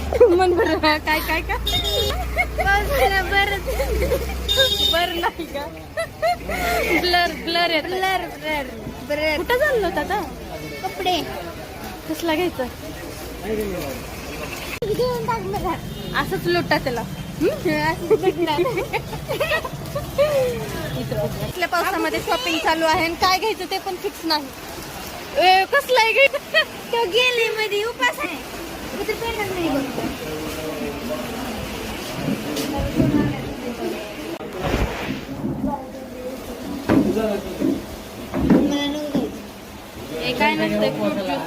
मन बरं काय काय काय बर नाही का ब्लर ब्लर येत ब्लर ब्लर ब्लर. कुठं चाललो होता आता कपडे कसला घ्यायचा घेऊन टाक मला. असंच लुटा त्याला इथल्या पावसामध्ये शॉपिंग चालू आहे आणि काय घ्यायचं ते पण फिक्स नाही. कसला आहे घ्यायचं तो गेली मध्ये उपास आहे. कुठे पेटत नाही बघ. मला नको घ्यायचं. हे काय नसतंय फ्रूट ज्यूस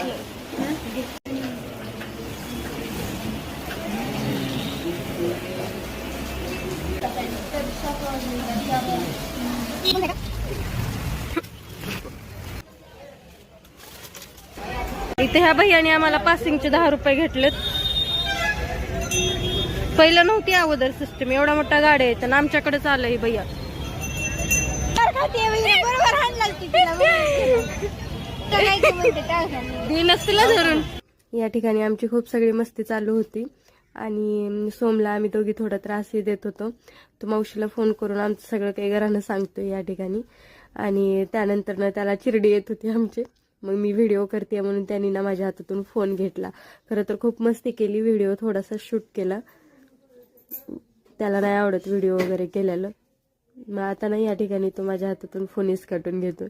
इथे ह्या भैयाने आम्हाला पासिंगचे 10 रुपये घेतलेत. पहिलं नव्हती अगोदर सिस्टम, एवढा मोठा गाडी आहे तर आमच्याकडेच आलं ही भैया. बरोबर हाणलास तू तिला. दिनच तिला धरून. या ठिकाणी आमची खूप सगळी मस्ती चालू होती आणि सोमला आम्ही दोघी थोडा त्रासही देत होतो. तो मावशीला फोन करून आमचं सगळं काही घरानं सांगतोय या ठिकाणी. आणि त्यानंतर ना त्याला चिरडी येत होती आमची. मग मी व्हिडिओ करते म्हणून त्यांनी ना माझ्या हातातून फोन घेतला. खरं तर खूप मस्ती केली, व्हिडिओ थोडासा शूट केला. त्याला नाही आवडत व्हिडिओ वगैरे केलेलं. मग आता नाही या ठिकाणी तो माझ्या हातातून फोन इसकाटून घेतो.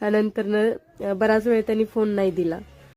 नंतर ना बराच वेळ त्यांनी फोन नाही दिला.